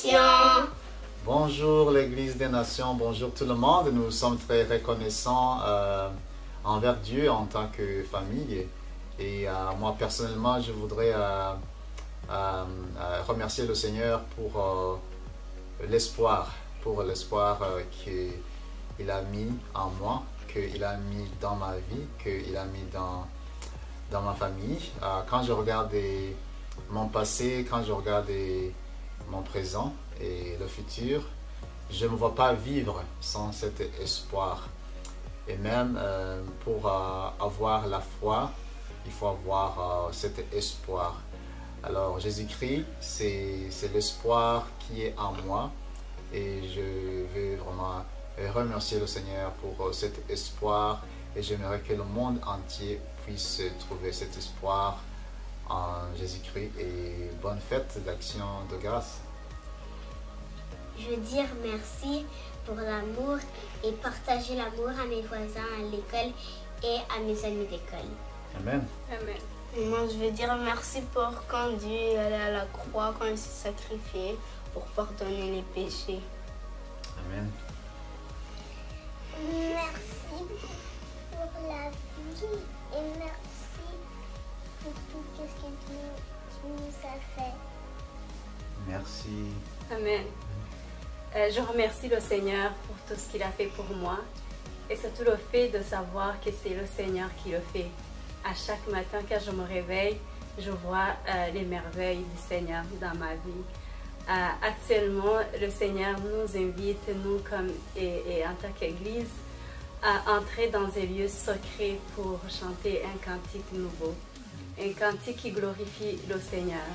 Nations. Bonjour l'Église des Nations, bonjour tout le monde. Nous sommes très reconnaissants envers Dieu en tant que famille. Et moi personnellement, je voudrais remercier le Seigneur pour l'espoir qu'il a mis en moi, qu'il a mis dans ma vie, qu'il a mis dans ma famille. Quand je regarde mon passé, quand je regarde mon présent et le futur, je ne me vois pas vivre sans cet espoir. Et même pour avoir la foi, il faut avoir cet espoir. Alors Jésus-Christ, c'est l'espoir qui est en moi. Et je veux vraiment remercier le Seigneur pour cet espoir. Et j'aimerais que le monde entier puisse trouver cet espoir en Jésus-Christ. Et bonne fête d'Action de grâce. Je veux dire merci pour l'amour et partager l'amour à mes voisins à l'école et à mes amis d'école. Amen. Amen. Moi, je veux dire merci pour quand Dieu est allé à la croix, quand il s'est sacrifié pour pardonner les péchés. Amen. Merci pour la vie et merci pour tout ce que tu nous as fait. Merci. Amen. Je remercie le Seigneur pour tout ce qu'il a fait pour moi. Et surtout le fait de savoir que c'est le Seigneur qui le fait. À chaque matin, quand je me réveille, je vois les merveilles du Seigneur dans ma vie. Actuellement, le Seigneur nous invite, nous comme et en tant qu'Église, à entrer dans des lieux secrets pour chanter un cantique nouveau. Un cantique qui glorifie le Seigneur.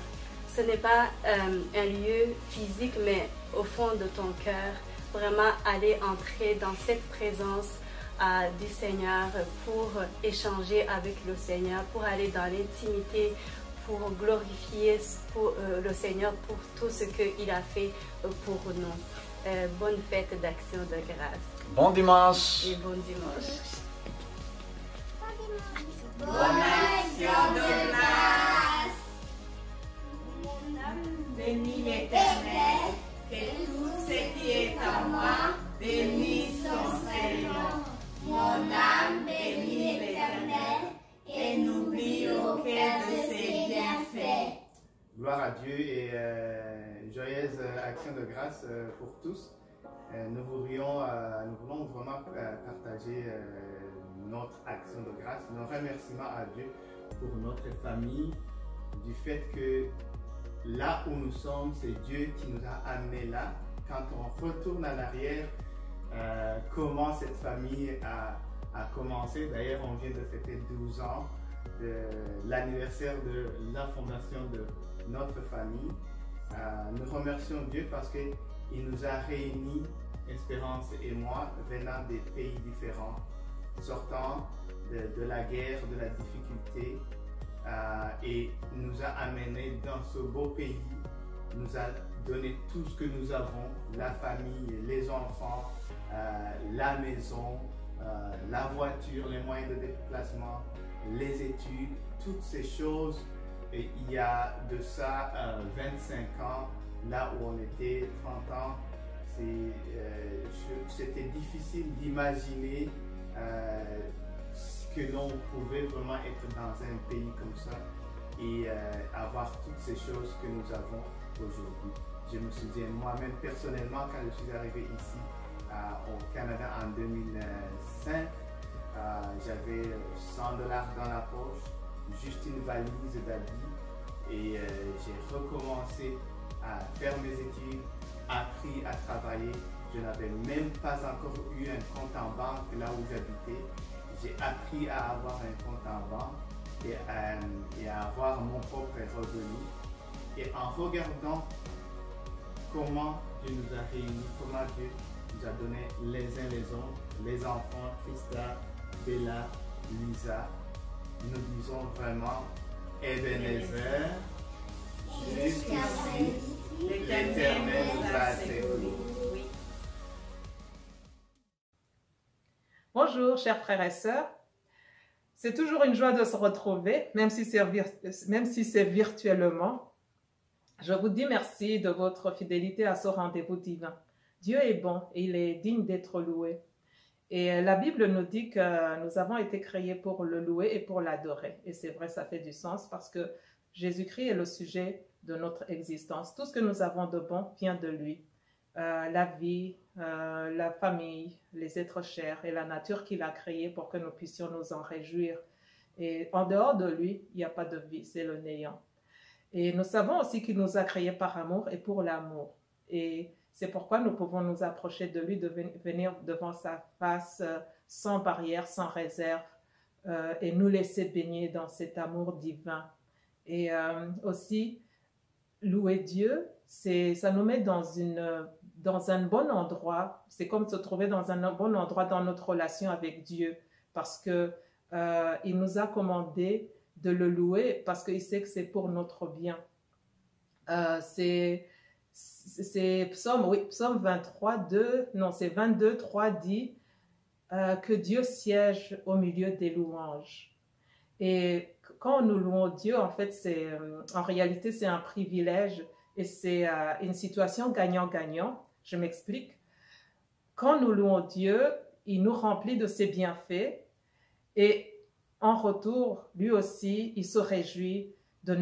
Ce n'est pas un lieu physique, mais au fond de ton cœur, vraiment aller entrer dans cette présence du Seigneur pour échanger avec le Seigneur, pour aller dans l'intimité, pour glorifier le Seigneur pour tout ce qu'il a fait pour nous. Bonne fête d'Action de grâce. Bon dimanche. Et bon dimanche. Bonne Action de grâce. Bénis l'Éternel, que tout ce qui est en moi bénisse son Seigneur. Mon âme bénit l'Éternel et n'oublie aucun de ses bienfaits. Gloire à Dieu et joyeuse action de grâce pour tous. Nous voulons vraiment partager notre action de grâce, nos remerciements à Dieu pour notre famille, du fait que là où nous sommes, c'est Dieu qui nous a amenés là. Quand on retourne en arrière, comment cette famille a commencé. D'ailleurs, on vient de fêter 12 ans de l'anniversaire de la fondation de notre famille. Nous remercions Dieu parce qu'il nous a réunis, Espérance et moi, venant des pays différents, sortant de la guerre, de la difficulté, et nous a amenés dans ce beau pays, nous a donné tout ce que nous avons, la famille, les enfants, la maison, la voiture, les moyens de déplacement, les études, toutes ces choses. Et il y a de ça 25 ans, là où on était 30 ans, c'était difficile d'imaginer que l'on pouvait vraiment être dans un pays comme ça et avoir toutes ces choses que nous avons aujourd'hui. Je me souviens moi-même personnellement quand je suis arrivé ici au Canada en 2005, j'avais 100 $ dans la poche, juste une valise d'habits et j'ai recommencé à faire mes études, appris à travailler. Je n'avais même pas encore eu un compte en banque là où j'habitais. J'ai appris à avoir un compte en banque et à avoir mon propre revenu. Et en regardant comment Dieu nous a réunis, comment Dieu nous a donné les uns les autres, les enfants, Christa, Bella, Lisa, nous disons vraiment Ebenezer, jusqu'ici, l'Éternel nous a servi. Bonjour, chers frères et sœurs. C'est toujours une joie de se retrouver, même si c'est virtuellement. Je vous dis merci de votre fidélité à ce rendez-vous divin. Dieu est bon et il est digne d'être loué. Et la Bible nous dit que nous avons été créés pour le louer et pour l'adorer. Et c'est vrai, ça fait du sens parce que Jésus-Christ est le sujet de notre existence. Tout ce que nous avons de bon vient de lui. La vie, la famille, les êtres chers et la nature qu'il a créée pour que nous puissions nous en réjouir. Et en dehors de lui, il n'y a pas de vie, c'est le néant. Et nous savons aussi qu'il nous a créés par amour et pour l'amour. Et c'est pourquoi nous pouvons nous approcher de lui, de venir devant sa face sans barrière, sans réserve, et nous laisser baigner dans cet amour divin. Et aussi, louer Dieu, ça nous met dans un bon endroit. C'est comme se trouver dans un bon endroit dans notre relation avec Dieu, parce que il nous a commandé de le louer parce qu'il sait que c'est pour notre bien. C'est Psaume 23, 22, 3 dit que Dieu siège au milieu des louanges. Et quand nous louons Dieu, en fait, en réalité, c'est un privilège et c'est une situation gagnant-gagnant. Je m'explique. Quand nous louons Dieu, il nous remplit de ses bienfaits et en retour, lui aussi, il se réjouit de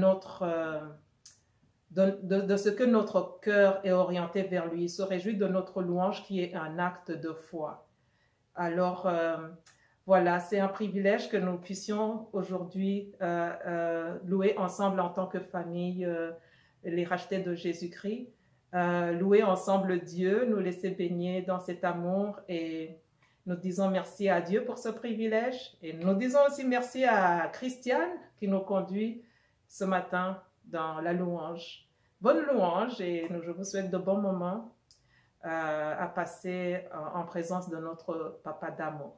ce que notre cœur est orienté vers lui. Il se réjouit de notre louange qui est un acte de foi. Alors, voilà, c'est un privilège que nous puissions aujourd'hui louer ensemble en tant que famille les rachetés de Jésus-Christ, louer ensemble Dieu, nous laisser baigner dans cet amour et nous disons merci à Dieu pour ce privilège et nous disons aussi merci à Christiane qui nous conduit ce matin dans la louange. Bonne louange et je vous souhaite de bons moments à passer en présence de notre Papa d'amour.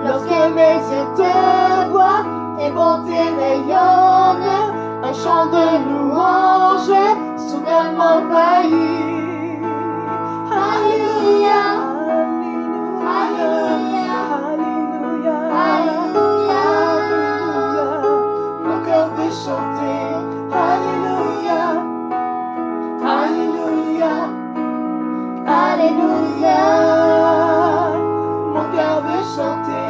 Lorsque mes yeux te chant de louange soudain m'envahit. Alléluia, Alléluia, Alléluia, Alléluia, mon cœur veut chanter. Alléluia, Alléluia, Alléluia, mon cœur veut chanter.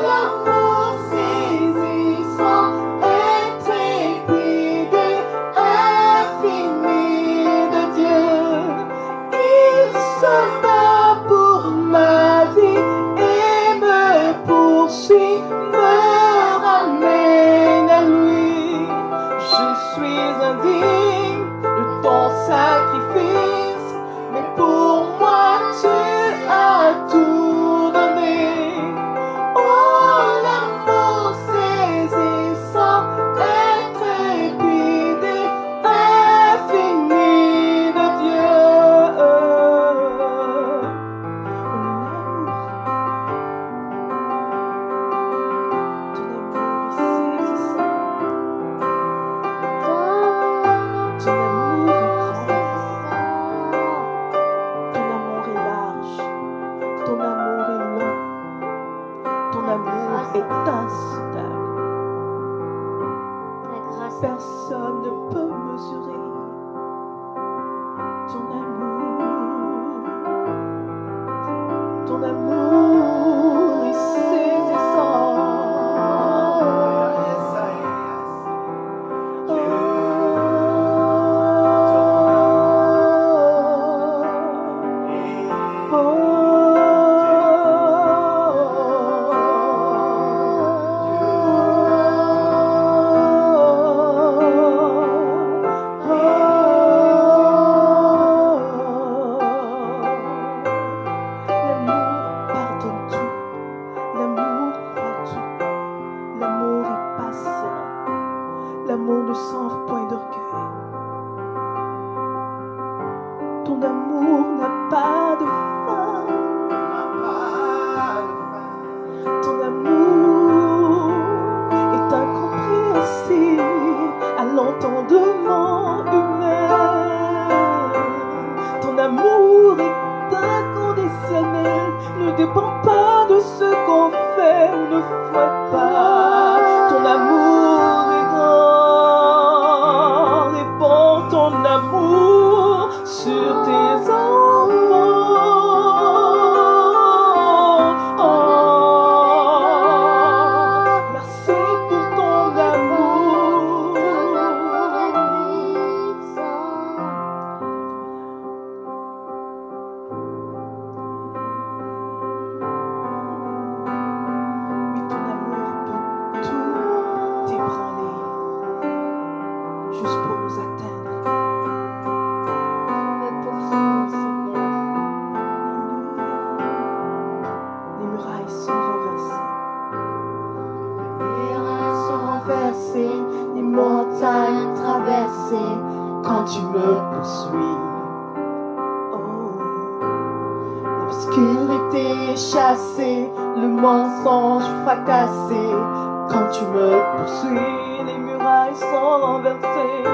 l'amour saisissant, intrépide et infini de Dieu. Il se bat pour ma vie et me poursuit, me ramène à lui. Je suis indigne de ton sacrifice, mais pour moi tu as tout donné. Oh, l'amour saisissant, intrépide et infini de Dieu. Personne ne peut mesurer ton amour. Ton amour est saisissant. L'amour ne s'enfle point d'orgueil. Ton amour n'a pas de fin. Ton amour est incompréhensible à l'entendement humain. Ton amour est inconditionnel, ne dépend pas de ce qu'on fait ou ne fait pas. Ton amour est grand, répands ton amour sur tes enfants. Oh, merci pour ton amour. Oui, ton amour peut tout ébranler juste pour nous atteindre. Me poursuis, Seigneur. Les murailles sont renversées. Les murailles sont renversées, les montagnes traversées quand tu me poursuis. Oh, l'obscurité est chassée, le mensonge fracassé quand tu me poursuis. Les murailles sont renversées.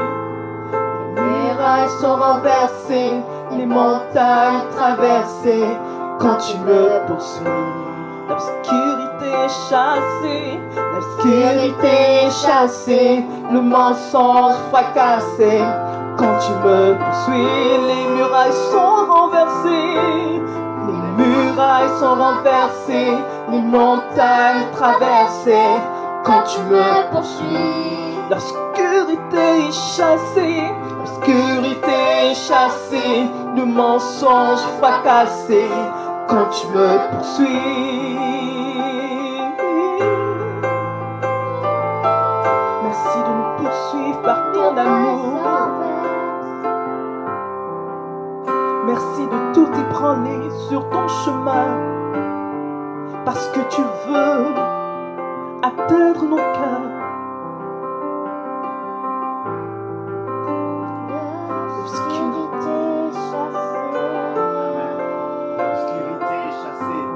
Les murailles sont renversées, les montagnes traversées quand tu me poursuis. L'obscurité est chassée, l'obscurité est chassée, le mensonge fracassé quand tu me poursuis. Les murailles sont renversées, les murailles sont renversées, les montagnes traversées quand tu me poursuis. L'obscurité est chassée, l'obscurité est chassée, le mensonge fracassé quand tu me poursuis. Merci de nous poursuivre par ton amour. Merci de tout ébranler sur ton chemin, parce que tu veux atteindre nos cœurs. L'obscurité est chassée. L'obscurité est chassée.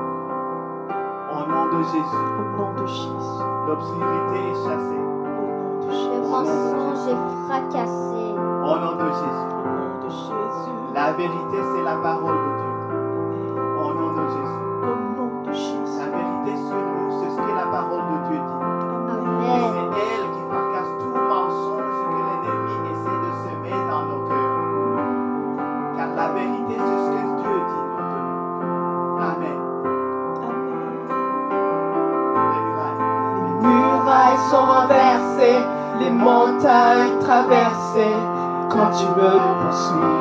Au nom de Jésus. Au nom de Jésus. L'obscurité est chassée. Au nom de Le Jésus. mensonge est fracassé. Au nom de Jésus. Au nom de Jésus. La vérité, c'est la parole de Dieu. Au nom de Jésus. Au nom de Jésus. La vérité sur nous, c'est ce que la parole de Dieu dit. Et Amen. c'est elle qui fracasse tout mensonge que l'ennemi essaie de semer dans nos cœurs. Car la vérité, c'est ce que Dieu dit de nous. Amen. Amen. Les murailles sont renversées, les montagnes traversées, quand tu me poursuis.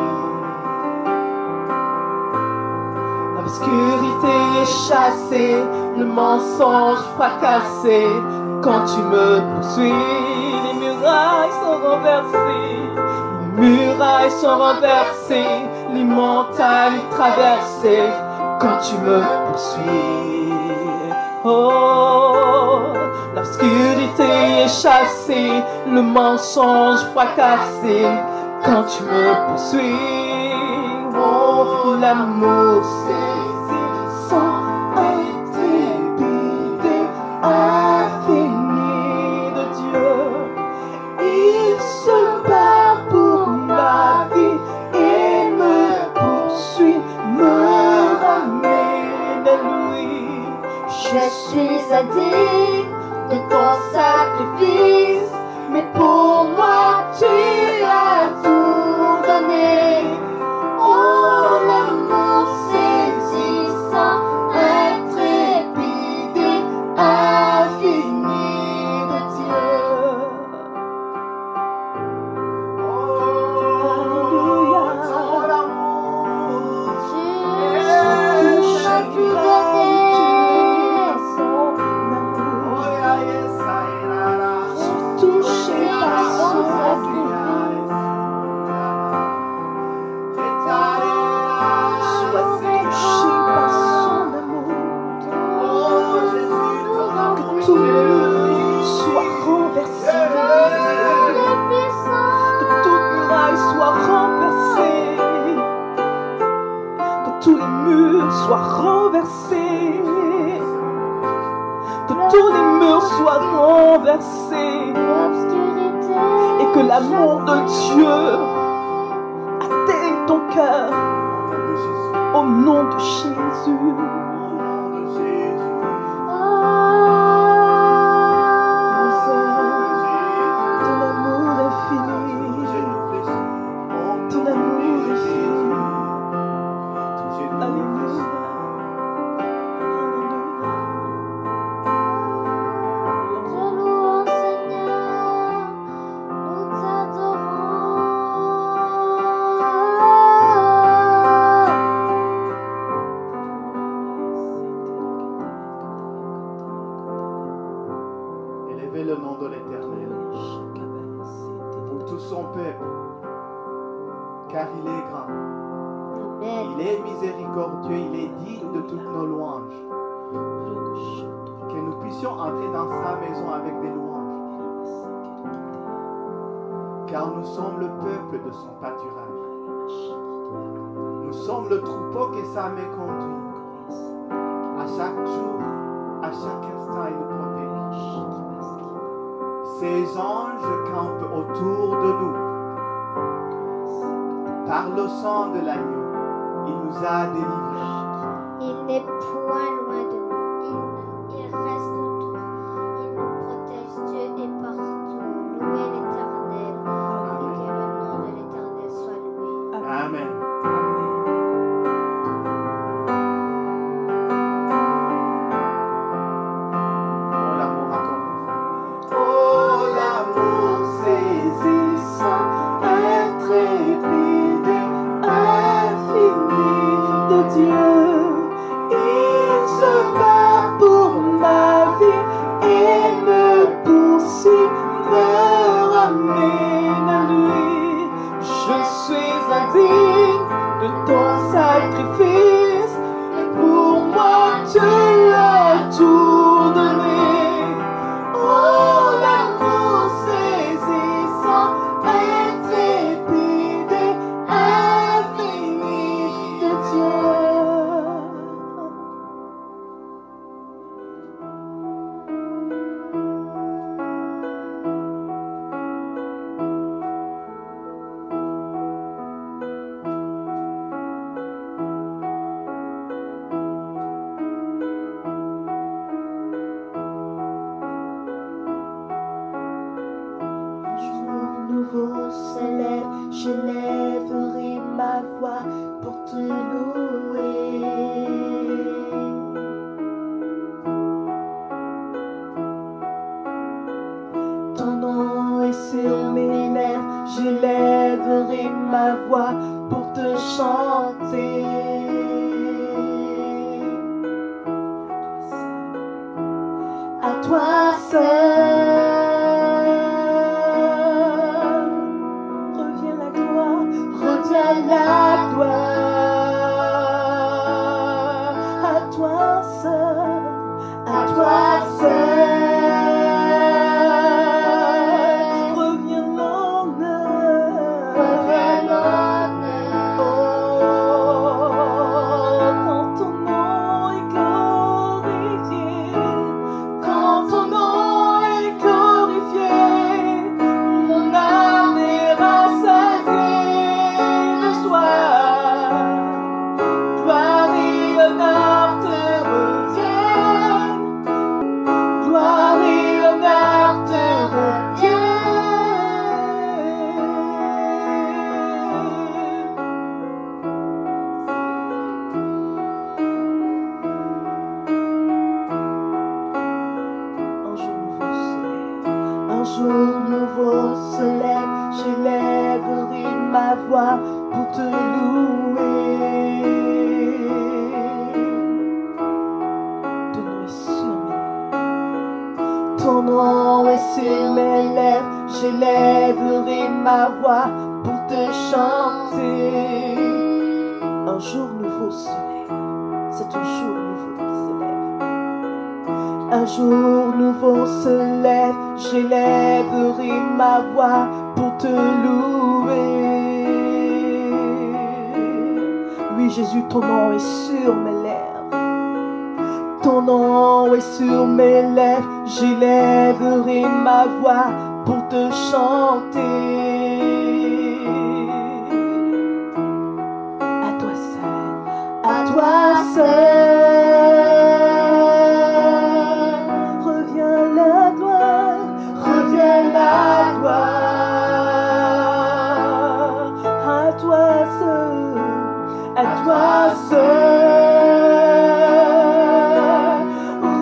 L'obscurité est chassée, le mensonge fracassé, quand tu me poursuis. Les murailles sont renversées, les murailles sont renversées, les montagnes traversées, quand tu me poursuis. Oh, l'obscurité est chassée, le mensonge fracassé, quand tu me poursuis. Oh, l'amour saisissant, intrépide, infini de Dieu. Il se bat pour ma vie et me poursuit, me ramène à lui. Je suis indigne de ton sacrifice, mais pour moi tu as tout donné. Oh, l'amour saisissant, intrépide et infini de Dieu. Alléluia. Ton amour, tu as tout donné. Touché par son sacrifice. Sois touché par son amour. Que tout soit renversé. Que toute muraille soit renversée. Que tous les murs soient renversés. Que tous les murs soient renversés. Et que l'amour de Dieu atteigne ton cœur. Au nom de Jésus. Ton amour infini. Ton amour infini. Alléluia. Le nom de l'Éternel pour tout son peuple, car il est grand. Amen. Il est miséricordieux, il est digne de toutes nos louanges. Que nous puissions entrer dans sa maison avec des louanges, car nous sommes le peuple de son pâturage. Nous sommes le troupeau que sa main conduit. À chaque jour, à chaque instant, il nous protège. Ces anges campent autour de nous. Par le sang de l'agneau, il nous a délivrés. Il n'est point loin de nous. Il reste autour. Il nous protège. Dieu est partout. Louez l'Éternel. Et que le nom de l'Éternel soit loué. Amen. Je lèverai ma voix pour te louer. j'élèverai ma voix pour te chanter. À toi seul revient la gloire, revient la gloire. À toi seul, à toi seul revient l'honneur, revient l'honneur. Oh, quand ton nom est glorifié, quand ton nom est glorifié, mon âme est rassasiée de joie. Gloire et honneur te reviennent, gloire et honneur te un jour nouveau se lève, j'élèverai ma voix pour te louer. Ton nom est sur mes lèvres, j'élèverai ma voix pour te chanter. Un jour nouveau se lève, c'est un jour nouveau qui se lève. Un jour nouveau se lève, j'élèverai ma voix pour te louer. Oui Jésus, ton nom est sur mes lèvres. Ton nom est sur mes lèvres, j'élèverai ma voix pour te chanter. À toi seul, à toi seul revient la gloire, revient la gloire. À toi seul, à toi seul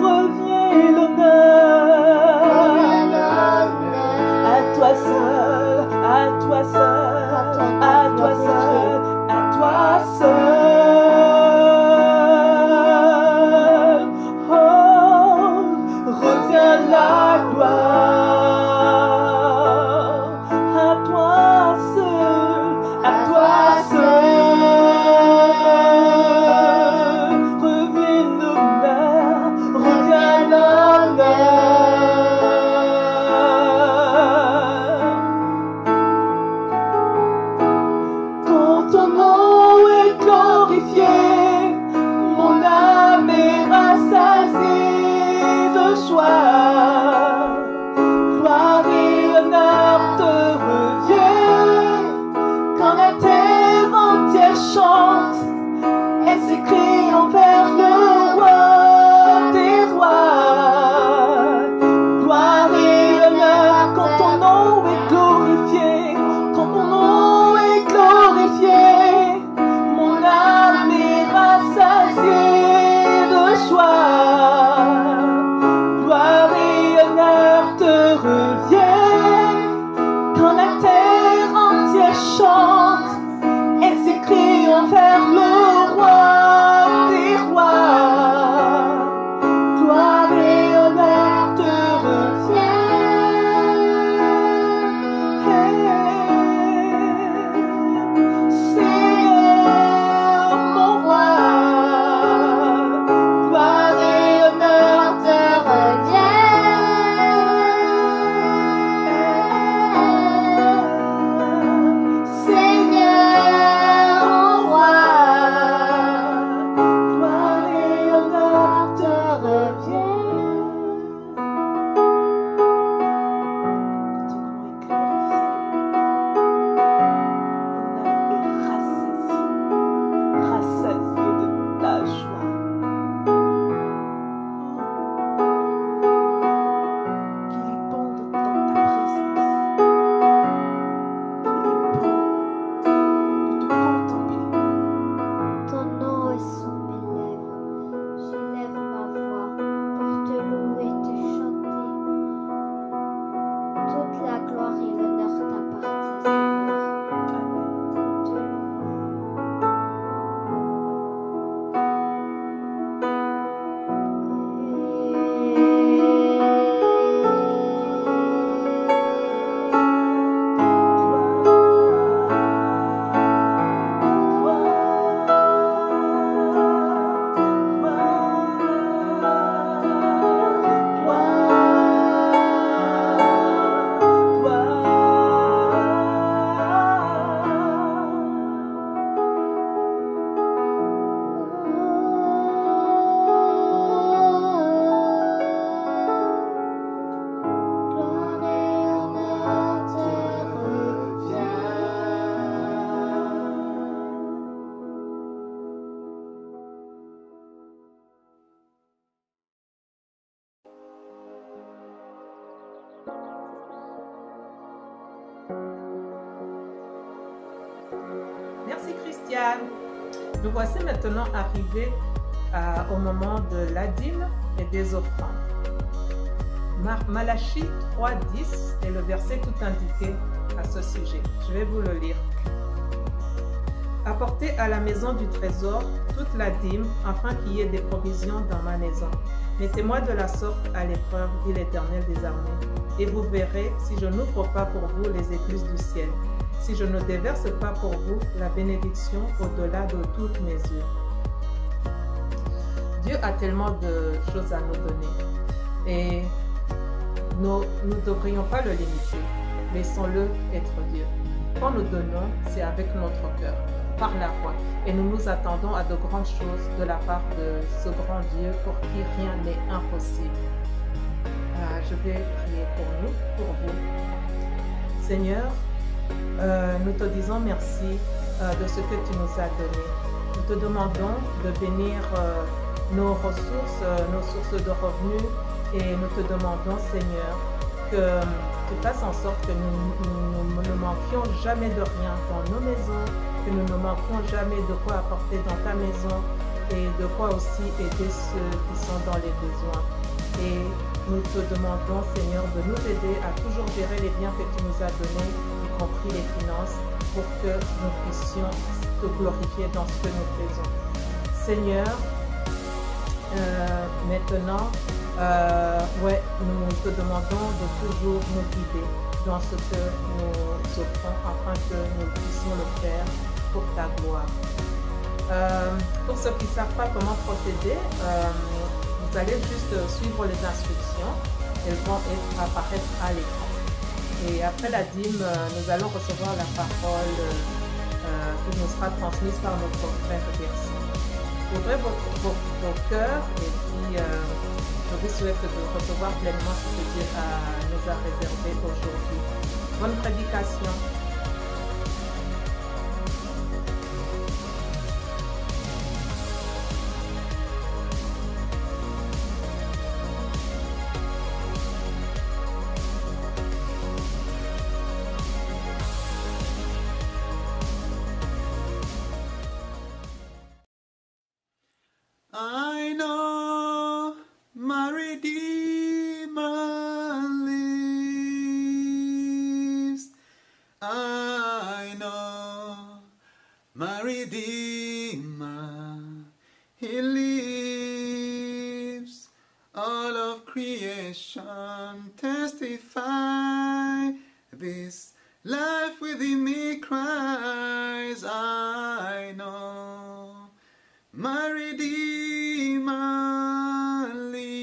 revient l'honneur. À toi seul, à toi seul, à toi seul, à toi seul. Oh, revient la gloire. À toi seul, à toi seul revient l'honneur, revient l'honneur. Quand ton nom est glorifié, mon âme est rassasiée de joie. Merci Christiane. Nous voici maintenant arrivés au moment de la dîme et des offrandes. Malachie 3:10 est le verset tout indiqué à ce sujet. Je vais vous le lire. Apportez à la maison du trésor toute la dîme, afin qu'il y ait des provisions dans ma maison. Mettez-moi de la sorte à l'épreuve, dit l'Éternel des armées, et vous verrez si je n'ouvre pas pour vous les écluses du ciel, si je ne déverse pas pour vous la bénédiction au-delà de toutes mesures. Dieu a tellement de choses à nous donner et nous ne devrions pas le limiter. Laissons-le être Dieu. Quand nous donnons, c'est avec notre cœur, par la foi. Et nous nous attendons à de grandes choses de la part de ce grand Dieu pour qui rien n'est impossible. Je vais prier pour nous, pour vous. Seigneur, nous te disons merci de ce que tu nous as donné. Nous te demandons de bénir nos ressources, nos sources de revenus, et nous te demandons, Seigneur, que tu fasses en sorte que nous ne manquions jamais de rien dans nos maisons, que nous ne manquions jamais de quoi apporter dans ta maison et de quoi aussi aider ceux qui sont dans les besoins. Et nous te demandons, Seigneur, de nous aider à toujours gérer les biens que tu nous as donnés, y compris les finances, pour que nous puissions te glorifier dans ce que nous faisons. Seigneur, maintenant, nous te demandons de toujours nous guider dans ce que nous offrons afin que nous puissions le faire pour ta gloire. Pour ceux qui ne savent pas comment procéder, vous allez juste suivre les instructions. Elles vont apparaître à l'écran. Et après la dîme, nous allons recevoir la parole qui nous sera transmise par notre frère Bercy. Ouvrez vos cœurs et puis je vous souhaite de recevoir pleinement ce que Dieu nous a réservé aujourd'hui. Bonne prédication. I know my Redeemer lives. I know my Redeemer, He lives. All of creation testify this. Life within me cries, I know my Redeemer lives.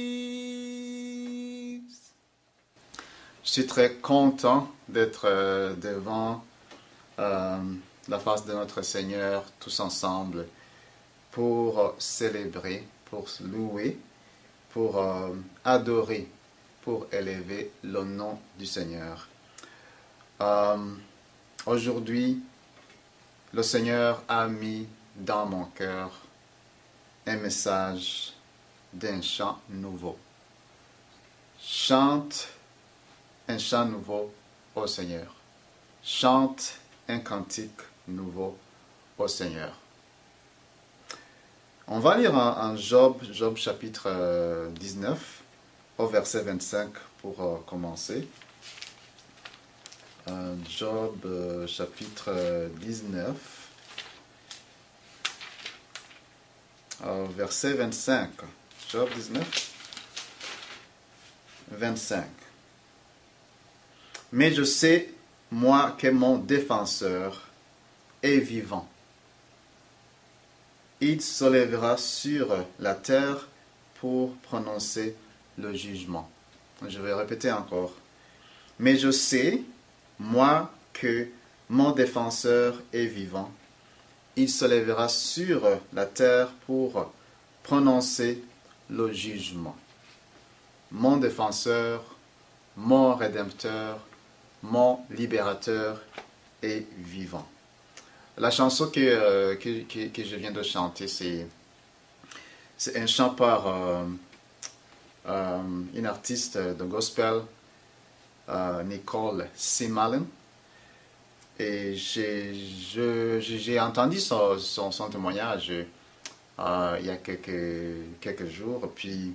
Je suis très content d'être devant la face de notre Seigneur tous ensemble pour célébrer, pour louer, pour adorer, pour élever le nom du Seigneur. Aujourd'hui, le Seigneur a mis dans mon cœur un message d'un chant nouveau. Chante un chant nouveau au Seigneur. Chante un cantique nouveau au Seigneur. On va lire en Job chapitre 19, au verset 25 pour commencer. Job chapitre 19, verset 25. Job 19, 25. Mais je sais, moi, que mon défenseur est vivant. Il se lèvera sur la terre pour prononcer le jugement. Je vais répéter encore. Mais je sais, moi, que mon défenseur est vivant. Il se lèvera sur la terre pour prononcer le jugement. Mon défenseur, mon rédempteur, mon libérateur est vivant. La chanson que je viens de chanter, c'est un chant par une artiste de gospel Nicole Simalen. Et j'ai entendu son témoignage il y a quelques jours. Puis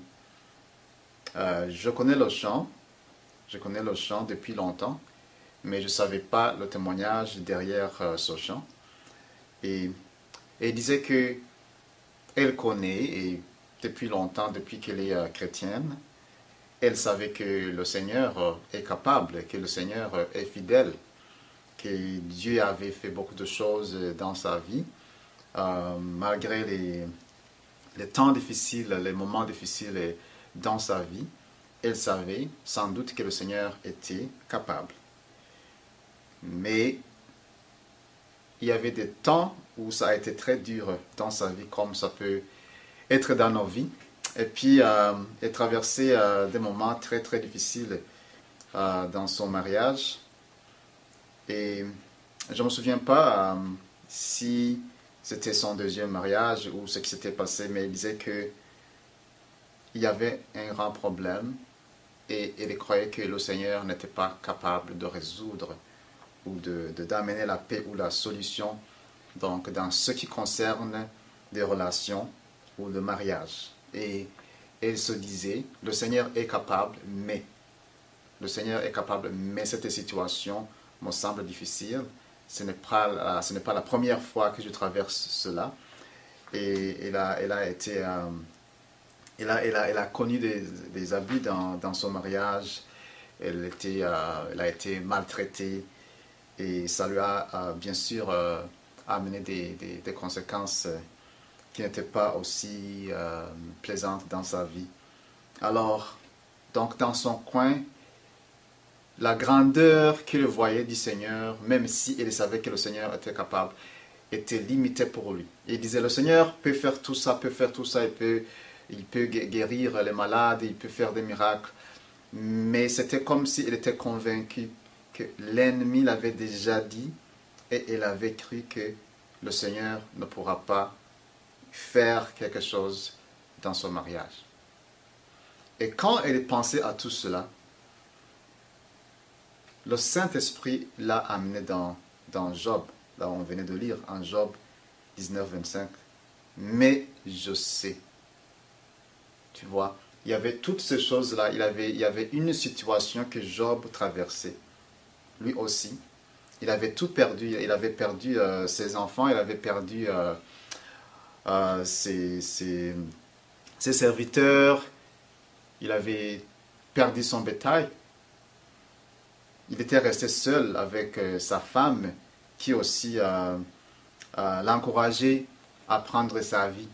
je connais le chant depuis longtemps, mais je ne savais pas le témoignage derrière ce chant. Et il disait que elle connaît, et depuis longtemps, depuis qu'elle est chrétienne, elle savait que le Seigneur est capable, que le Seigneur est fidèle, que Dieu avait fait beaucoup de choses dans sa vie, malgré les temps difficiles, les moments difficiles dans sa vie. Elle savait sans doute que le Seigneur était capable. Mais il y avait des temps où ça a été très dur dans sa vie, comme ça peut être dans nos vies. Et puis, elle traversait des moments très très difficiles dans son mariage. Et je ne me souviens pas si c'était son deuxième mariage ou ce qui s'était passé, mais elle disait qu'il y avait un grand problème et elle croyait que le Seigneur n'était pas capable de résoudre ou d'amener la paix ou la solution donc, dans ce qui concerne des relations ou le mariage. Et elle se disait, le Seigneur est capable, mais cette situation me semble difficile. Ce n'est pas la première fois que je traverse cela. Et elle a connu des abus dans son mariage. Elle a été maltraitée. Et ça lui a bien sûr amené des conséquences qui n'étaient pas aussi plaisantes dans sa vie. Alors, donc dans son coin, la grandeur qu'elle voyait du Seigneur, même si elle savait que le Seigneur était capable, était limitée pour lui. Il disait, le Seigneur peut faire tout ça, il peut guérir les malades, il peut faire des miracles. Mais c'était comme si elle était convaincue que l'ennemi l'avait déjà dit et elle avait cru que le Seigneur ne pourra pas faire quelque chose dans son mariage. Et quand elle pensait à tout cela, le Saint-Esprit l'a amené dans Job, là on venait de lire, en Job 19, 25. Mais je sais. Tu vois, il y avait toutes ces choses-là, il y avait une situation que Job traversait. Lui aussi, il avait tout perdu. Il avait perdu ses enfants, il avait perdu ses serviteurs, il avait perdu son bétail. Il était resté seul avec sa femme qui aussi l'encourageait à prendre sa vie.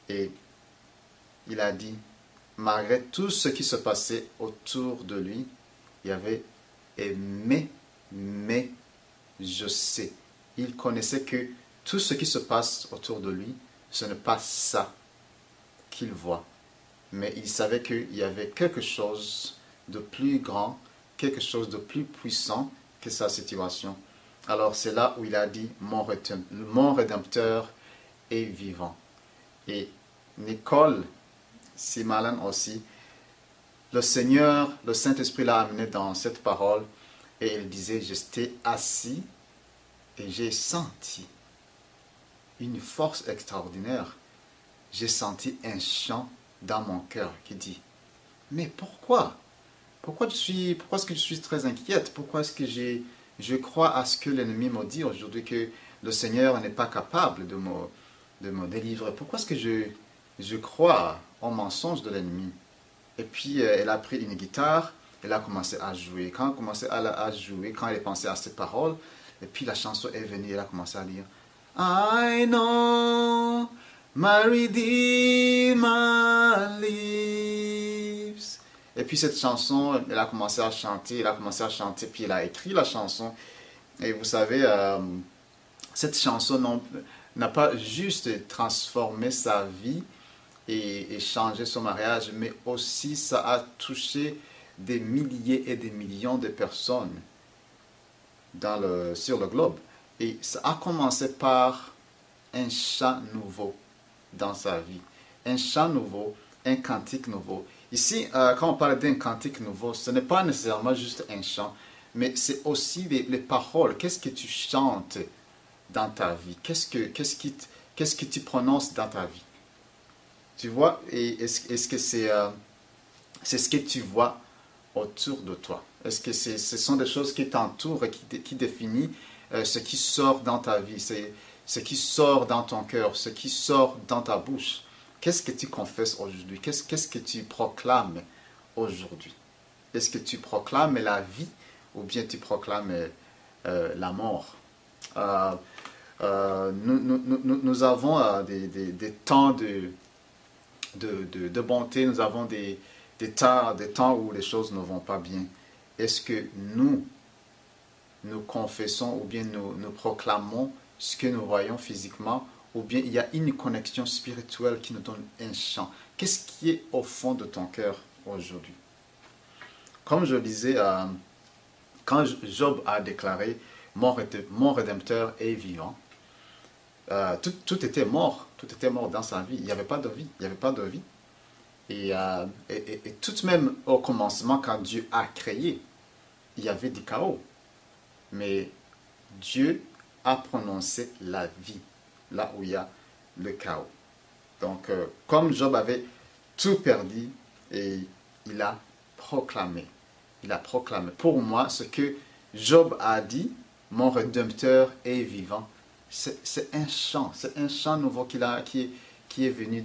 Et il a dit, malgré tout ce qui se passait autour de lui, il y avait mais je sais. Il connaissait que tout ce qui se passe autour de lui, ce n'est pas ça qu'il voit. Mais il savait qu'il y avait quelque chose de plus grand, quelque chose de plus puissant que sa situation. Alors c'est là où il a dit, mon Rédempteur est vivant. Et Nicole Simalen aussi, le Seigneur, le Saint-Esprit l'a amené dans cette parole et il disait, j'étais assis et j'ai senti une force extraordinaire. J'ai senti un chant dans mon cœur qui dit, mais pourquoi est-ce que je suis très inquiète? Pourquoi est-ce que je crois à ce que l'ennemi me dit aujourd'hui que le Seigneur n'est pas capable de me délivrer? Pourquoi est-ce que je crois au mensonge de l'ennemi? Et puis elle a pris une guitare, elle a commencé à jouer. Quand elle a commencé à jouer, quand elle a pensé à ses paroles, et puis la chanson est venue, elle a commencé à lire, I know my Redeemer lives. Et puis cette chanson, elle a commencé à chanter, puis elle a écrit la chanson. Et vous savez, cette chanson n'a pas juste transformé sa vie et changé son mariage, mais aussi ça a touché des milliers et des millions de personnes sur le globe. Et ça a commencé par un chant nouveau dans sa vie. Un chant nouveau, un cantique nouveau. Ici, quand on parle d'un cantique nouveau, ce n'est pas nécessairement juste un chant, mais c'est aussi les paroles. Qu'est-ce que tu chantes dans ta vie? Qu'est-ce que tu prononces dans ta vie? Tu vois, et est-ce que c'est ce que tu vois autour de toi? Est-ce que ce sont des choses qui t'entourent et qui définissent ce qui sort dans ta vie, ce qui sort dans ton cœur, ce qui sort dans ta bouche? Qu'est-ce que tu confesses aujourd'hui? Qu'est-ce que tu proclames aujourd'hui? Est-ce que tu proclames la vie ou bien tu proclames la mort? Nous avons des temps de bonté, nous avons des temps où les choses ne vont pas bien. Est-ce que nous confessons ou bien nous proclamons ce que nous voyons physiquement, ou bien il y a une connexion spirituelle qui nous donne un chant? Qu'est-ce qui est au fond de ton cœur aujourd'hui? Comme je disais, quand Job a déclaré « Mon Rédempteur est vivant », tout était mort dans sa vie. Il n'y avait pas de vie, il n'y avait pas de vie. Et tout de même au commencement, quand Dieu a créé, il y avait du chaos. Mais Dieu a prononcé la vie, là où il y a le chaos. Donc, comme Job avait tout perdu, et il a proclamé. Pour moi, ce que Job a dit, mon Rédempteur est vivant, c'est un chant nouveau qui est venu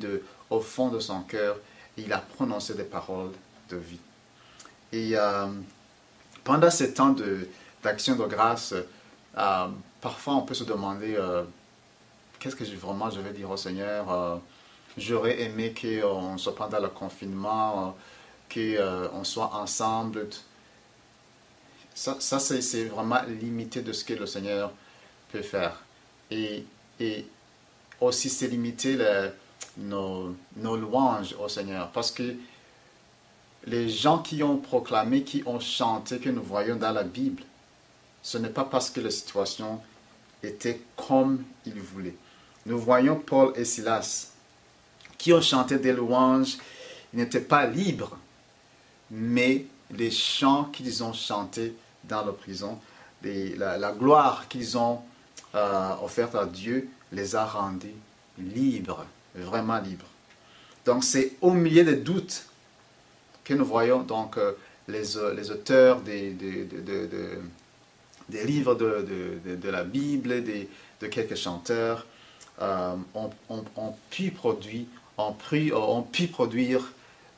au fond de son cœur. Il a prononcé des paroles de vie. Et pendant ces temps d'action de grâce, parfois on peut se demander qu'est-ce que je vais dire au Seigneur. J'aurais aimé qu'on soit pendant le confinement, qu'on soit ensemble. Ça c'est vraiment limité de ce que le Seigneur peut faire. Et aussi c'est limiter nos louanges au Seigneur. Parce que les gens qui ont proclamé, qui ont chanté, que nous voyons dans la Bible, ce n'est pas parce que la situation était comme ils voulaient. Nous voyons Paul et Silas qui ont chanté des louanges. Ils n'étaient pas libres, mais les chants qu'ils ont chantés dans la prison, la gloire qu'ils ont offerte à Dieu les a rendus libres, vraiment libres. Donc c'est au milieu des doutes que nous voyons donc les auteurs des livres de la Bible, de quelques chanteurs ont pu produire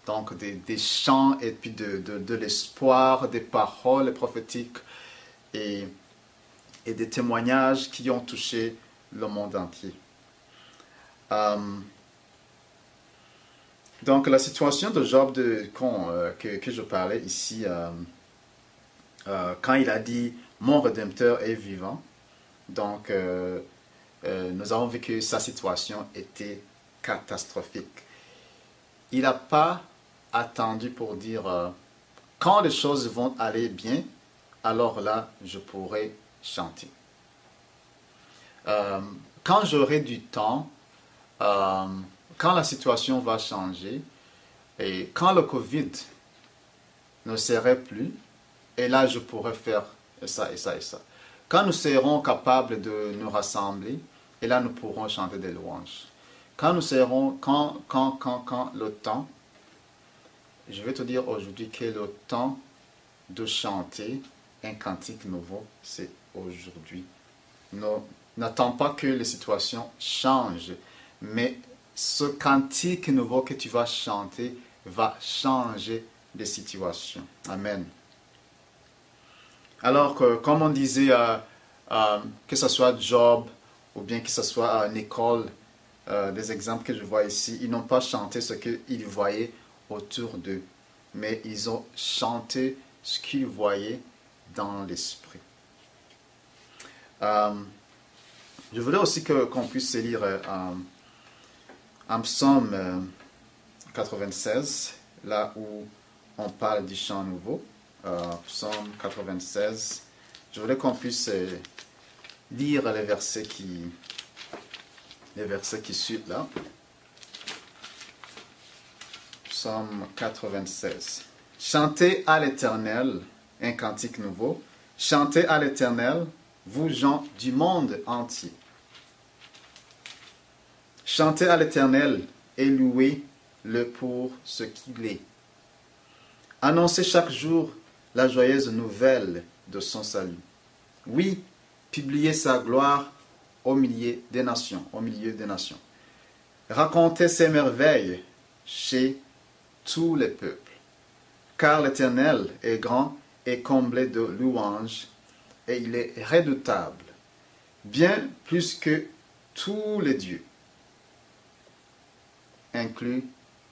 donc des chants et puis de l'espoir, des paroles prophétiques et des témoignages qui ont touché le monde entier. Donc la situation de Job que je parlais ici, quand il a dit « Mon Rédempteur est vivant », donc nous avons vu que sa situation était catastrophique. Il n'a pas attendu pour dire quand les choses vont aller bien, alors là, je pourrai chanter. Quand j'aurai du temps, quand la situation va changer, et quand le Covid ne serait plus, et là, je pourrais faire ça et ça et ça. Quand nous serons capables de nous rassembler, et là, nous pourrons chanter des louanges. Quand nous serons, quand le temps, je vais te dire aujourd'hui que le temps de chanter un cantique nouveau, c'est aujourd'hui. N'attends pas que les situations changent, mais ce cantique nouveau que tu vas chanter va changer les situations. Amen. Alors que, comme on disait, que ce soit Job ou bien que ce soit Nicole, des exemples que je vois ici, ils n'ont pas chanté ce qu'ils voyaient autour d'eux, mais ils ont chanté ce qu'ils voyaient dans l'esprit. Je voulais aussi qu'on puisse lire un psaume 96, là où on parle du chant nouveau. Psaume 96. Je voulais qu'on puisse lire les versets qui suivent là. Psaume 96. Chantez à l'Éternel un cantique nouveau. Chantez à l'Éternel, vous gens du monde entier. Chantez à l'Éternel et louez-le pour ce qu'il est. Annoncez chaque jour la joyeuse nouvelle de son salut. Oui, publiez sa gloire au milieu des nations, Racontez ses merveilles chez tous les peuples. Car l'Éternel est grand et comblé de louanges, et il est redoutable, bien plus que tous les dieux, inclus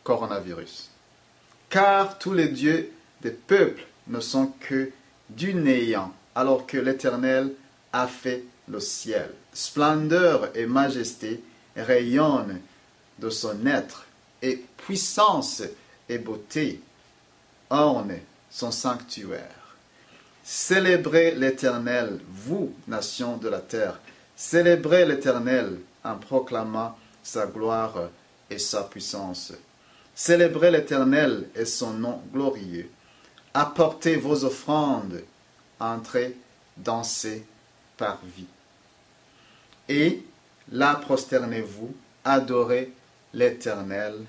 coronavirus. Car tous les dieux des peuples ne sont que du néant, alors que l'Éternel a fait le ciel. Splendeur et majesté rayonnent de son être, et puissance et beauté ornent son sanctuaire. Célébrez l'Éternel, vous, nations de la terre. Célébrez l'Éternel en proclamant sa gloire et sa puissance. Célébrez l'Éternel et son nom glorieux. Apportez vos offrandes, entrez, dansez par vie. Et là prosternez-vous, adorez l'Éternel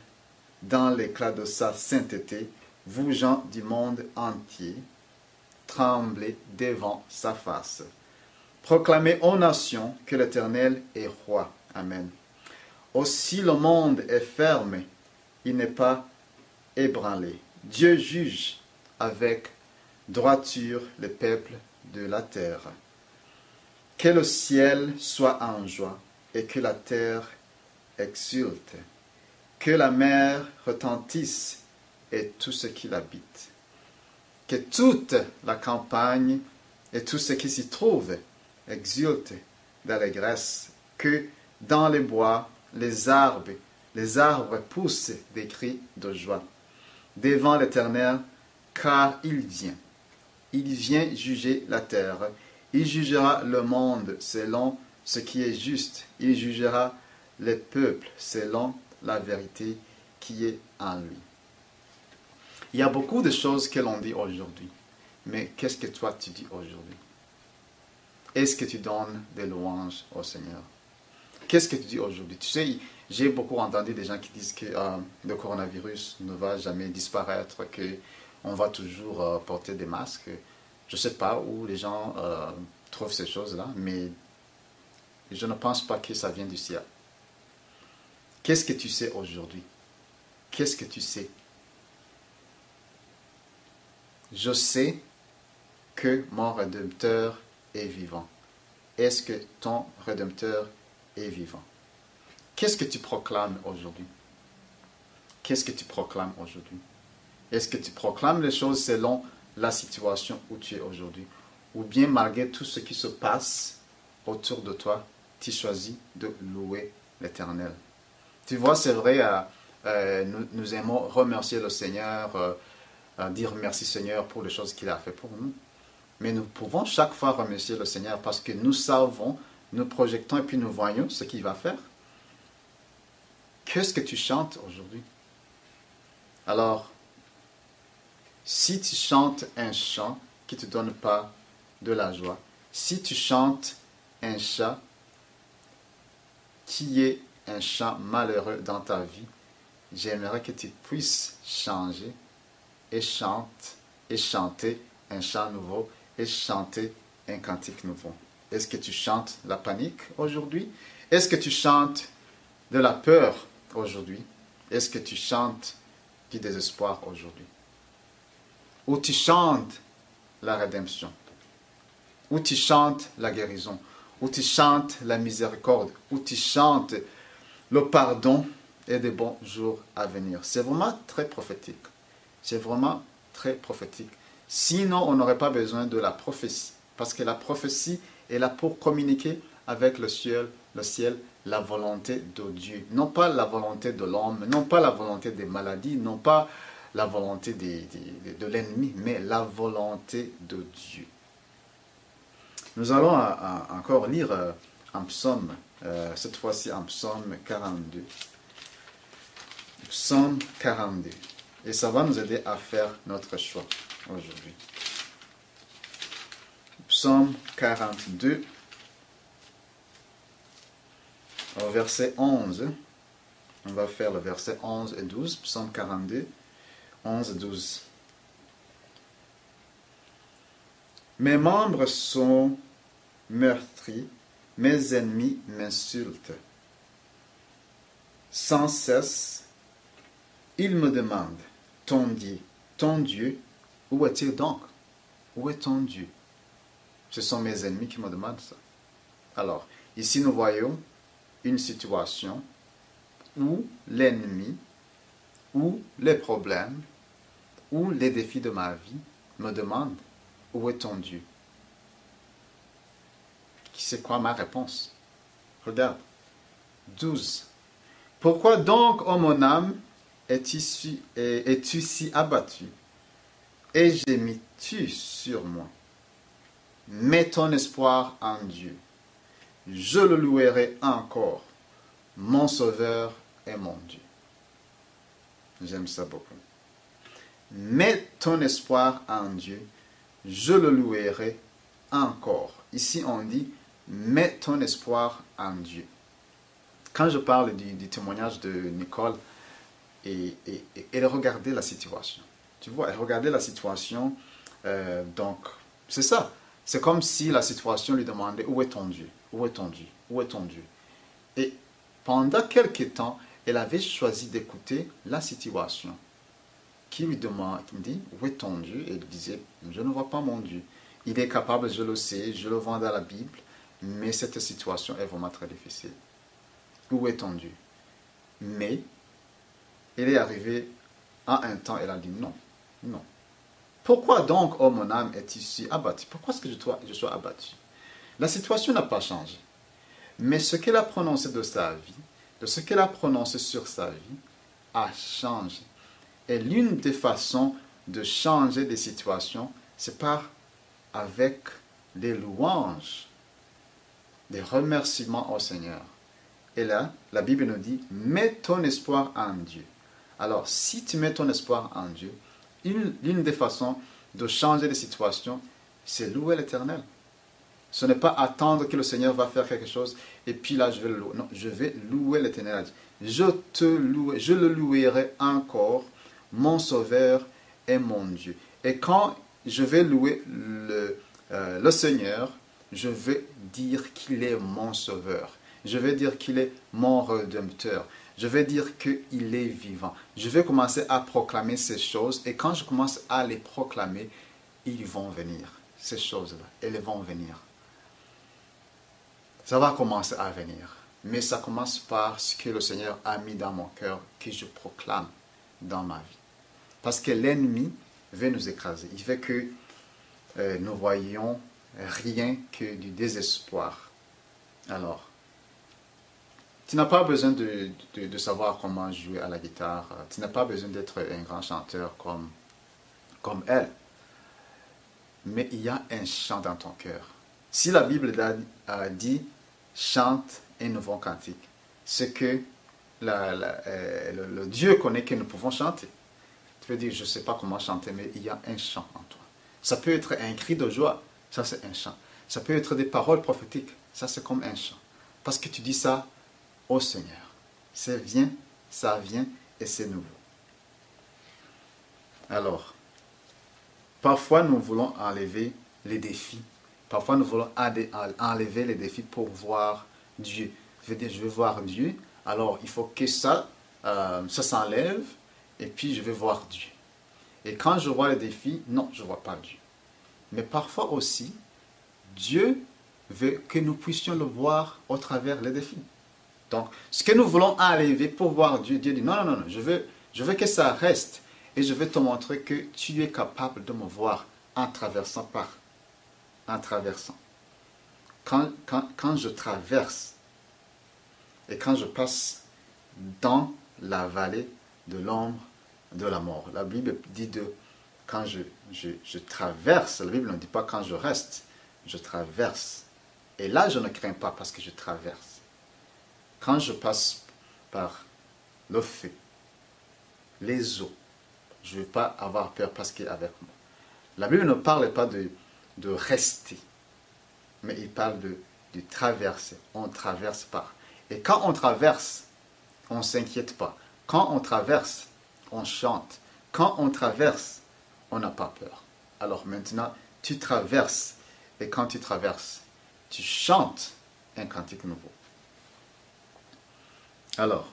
dans l'éclat de sa sainteté, vous gens du monde entier, tremblez devant sa face. Proclamez aux nations que l'Éternel est roi. Amen. Aussi le monde est ferme, il n'est pas ébranlé. Dieu juge avec droiture les peuples de la terre. Que le ciel soit en joie et que la terre exulte. Que la mer retentisse et tout ce qui l'habite. Que toute la campagne et tout ce qui s'y trouve exulte d'allégresse. Que dans les bois, les arbres poussent des cris de joie devant l'Éternel, car il vient juger la terre. Il jugera le monde selon ce qui est juste. Il jugera les peuples selon la vérité qui est en lui. Il y a beaucoup de choses que l'on dit aujourd'hui. Mais qu'est-ce que toi tu dis aujourd'hui? Est-ce que tu donnes des louanges au Seigneur? Qu'est-ce que tu dis aujourd'hui? Tu sais, j'ai beaucoup entendu des gens qui disent que le coronavirus ne va jamais disparaître, qu'on va toujours porter des masques. Je ne sais pas où les gens trouvent ces choses-là, mais je ne pense pas que ça vient du ciel. Qu'est-ce que tu sais aujourd'hui? Qu'est-ce que tu sais? Je sais que mon Rédempteur est vivant. Est-ce que ton Rédempteur est vivant? Qu'est-ce que tu proclames aujourd'hui? Qu'est-ce que tu proclames aujourd'hui? Est-ce que tu proclames les choses selon la situation où tu es aujourd'hui? Ou bien malgré tout ce qui se passe autour de toi, tu choisis de louer l'Éternel? Tu vois, c'est vrai, nous aimons remercier le Seigneur, dire merci Seigneur pour les choses qu'il a fait pour nous. Mais nous pouvons chaque fois remercier le Seigneur parce que nous savons, nous projetons et puis nous voyons ce qu'il va faire. Qu'est-ce que tu chantes aujourd'hui? Alors, si tu chantes un chant qui ne te donne pas de la joie, si tu chantes un chant qui est un chant malheureux dans ta vie, j'aimerais que tu puisses changer et chanter un chant nouveau et chanter un cantique nouveau. Est-ce que tu chantes la panique aujourd'hui? Est-ce que tu chantes de la peur aujourd'hui? Est-ce que tu chantes du désespoir aujourd'hui? Ou tu chantes la rédemption? Ou tu chantes la guérison? Ou tu chantes la miséricorde? Ou tu chantes le pardon et des bons jours à venir? C'est vraiment très prophétique. C'est vraiment très prophétique. Sinon, on n'aurait pas besoin de la prophétie. Parce que la prophétie est là pour communiquer avec le ciel, la volonté de Dieu. Non pas la volonté de l'homme, non pas la volonté des maladies, non pas la volonté de l'ennemi, mais la volonté de Dieu. Nous allons encore lire un psaume, cette fois-ci un psaume 42. Psaume 42. Et ça va nous aider à faire notre choix aujourd'hui. Psaume 42, au verset 11. On va faire le verset 11 et 12. Psaume 42, 11 et 12. Mes membres sont meurtris, mes ennemis m'insultent. Sans cesse, ils me demandent, ton Dieu, où est-il donc? Où est ton Dieu? Ce sont mes ennemis qui me demandent ça. Alors, ici nous voyons une situation où l'ennemi, où les problèmes, où les défis de ma vie me demandent, où est ton Dieu? C'est quoi ma réponse? Regarde. 12. Pourquoi donc, ô mon âme, es-tu si abattu? Et gémis-tu sur moi? Mets ton espoir en Dieu. Je le louerai encore, mon Sauveur et mon Dieu. J'aime ça beaucoup. Mets ton espoir en Dieu. Je le louerai encore. Ici, on dit, mets ton espoir en Dieu. Quand je parle du témoignage de Nicole, elle regardait la situation. Tu vois, elle regardait la situation. Donc, c'est ça. C'est comme si la situation lui demandait, où est ton Dieu? Où est ton Dieu? Où est ton Dieu? Et pendant quelques temps, elle avait choisi d'écouter la situation qui lui dit, où est ton Dieu? Et elle disait, je ne vois pas mon Dieu. Il est capable, je le sais, je le vois dans la Bible, mais cette situation est vraiment très difficile. Où est ton Dieu? Mais, elle est arrivée à un temps, elle a dit non, non. Pourquoi donc, oh mon âme, es-tu si abattu? Pourquoi est-ce que je sois abattu? La situation n'a pas changé. Mais ce qu'elle a prononcé de sa vie, de ce qu'elle a prononcé sur sa vie, a changé. Et l'une des façons de changer des situations, c'est avec des louanges, des remerciements au Seigneur. Et là, la Bible nous dit, mets ton espoir en Dieu. Alors, si tu mets ton espoir en Dieu, l'une des façons de changer les situations, c'est louer l'Éternel. Ce n'est pas attendre que le Seigneur va faire quelque chose et puis là je vais le louer. Non, je vais louer l'Éternel. Je le louerai encore, mon Sauveur et mon Dieu. Et quand je vais louer le Seigneur, je vais dire qu'il est mon Sauveur. Je vais dire qu'il est mon Rédempteur. Je vais dire qu'il est vivant. Je vais commencer à proclamer ces choses. Et quand je commence à les proclamer, ils vont venir. Ces choses-là, elles vont venir. Ça va commencer à venir. Mais ça commence par ce que le Seigneur a mis dans mon cœur, que je proclame dans ma vie. Parce que l'ennemi veut nous écraser. Il veut que nous voyions rien que du désespoir. Alors, tu n'as pas besoin de savoir comment jouer à la guitare. Tu n'as pas besoin d'être un grand chanteur comme elle. Mais il y a un chant dans ton cœur. Si la Bible dit « chante un nouveau cantique », c'est que le Dieu connaît que nous pouvons chanter. Tu peux dire « je ne sais pas comment chanter », mais il y a un chant en toi. Ça peut être un cri de joie, ça c'est un chant. Ça peut être des paroles prophétiques, ça c'est comme un chant. Parce que tu dis ça au Seigneur. Ça vient et c'est nouveau. Alors, parfois nous voulons enlever les défis. Parfois nous voulons enlever les défis pour voir Dieu. Je veux dire, je veux voir Dieu, alors il faut que ça s'enlève et puis je vais voir Dieu. Et quand je vois les défis, non, je ne vois pas Dieu. Mais parfois aussi, Dieu veut que nous puissions le voir au travers les défis. Donc, ce que nous voulons enlever pour voir Dieu, Dieu dit, non, non, non, je veux que ça reste. Et je vais te montrer que tu es capable de me voir en traversant en traversant. Quand je traverse et quand je passe dans la vallée de l'ombre de la mort. La Bible dit quand je traverse, la Bible ne dit pas quand je reste, je traverse. Et là, je ne crains pas parce que je traverse. Quand je passe par le feu, les eaux, Je ne veux pas avoir peur parce qu'il est avec moi. La Bible ne parle pas de rester, mais il parle de traverser. On traverse pas. Et quand on traverse, on ne s'inquiète pas. Quand on traverse, on chante. Quand on traverse, on n'a pas peur. Alors maintenant, tu traverses. Et quand tu traverses, tu chantes un cantique nouveau. Alors,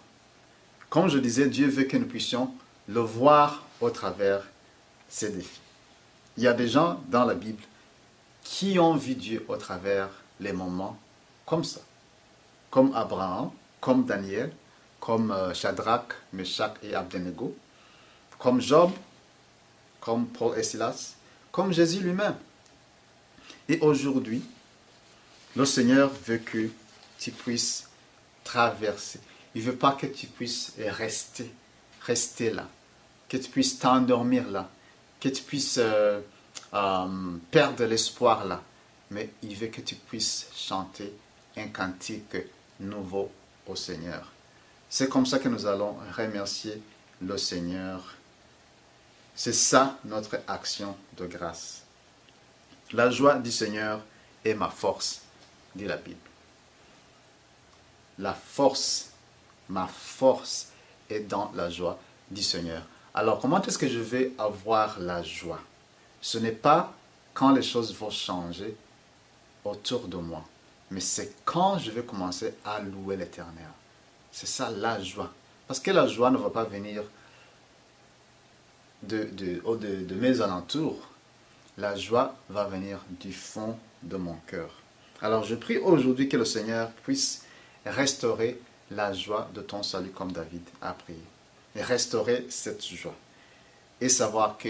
comme je disais, Dieu veut que nous puissions le voir au travers ces défis. Il y a des gens dans la Bible qui ont vu Dieu au travers les moments comme ça. Comme Abraham, comme Daniel, comme Shadrach, Meshach et Abednego, comme Job, comme Paul et Silas, comme Jésus lui-même. Et aujourd'hui, le Seigneur veut que tu puisses traverser. Il ne veut pas que tu puisses rester là, que tu puisses t'endormir là, que tu puisses perdre l'espoir là. Mais il veut que tu puisses chanter un cantique nouveau au Seigneur. C'est comme ça que nous allons remercier le Seigneur. C'est ça notre action de grâce. La joie du Seigneur est ma force, dit la Bible. La force, ma force est dans la joie du Seigneur. Alors, comment est-ce que je vais avoir la joie? Ce n'est pas quand les choses vont changer autour de moi, mais c'est quand je vais commencer à louer l'Éternel. C'est ça la joie. Parce que la joie ne va pas venir de mes alentours. La joie va venir du fond de mon cœur. Alors je prie aujourd'hui que le Seigneur puisse restaurer la joie de ton salut comme David a prié. Et restaurer cette joie. Et savoir que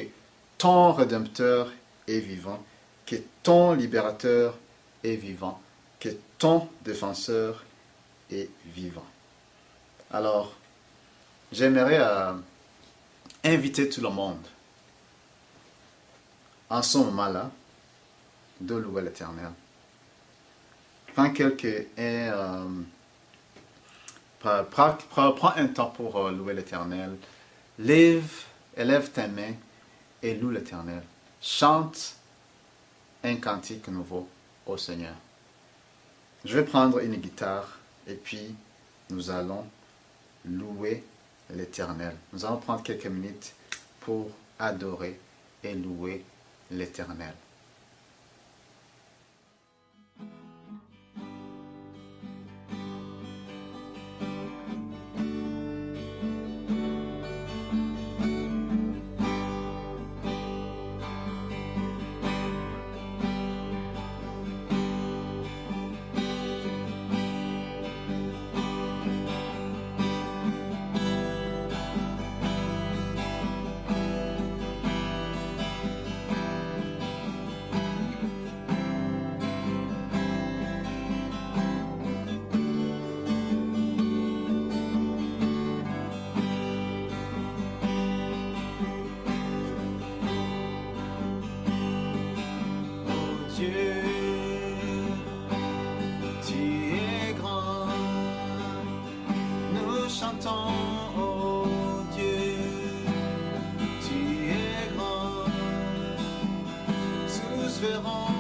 ton Rédempteur est vivant, que ton Libérateur est vivant, que ton Défenseur est vivant. Alors, j'aimerais inviter tout le monde, en ce moment-là, de louer l'Éternel. Quand quelqu'un prend un temps pour louer l'Éternel, élève tes mains et loue l'Éternel. Chante un cantique nouveau au Seigneur. Je vais prendre une guitare et puis nous allons louer l'Éternel. Nous allons prendre quelques minutes pour adorer et louer l'Éternel. Verrons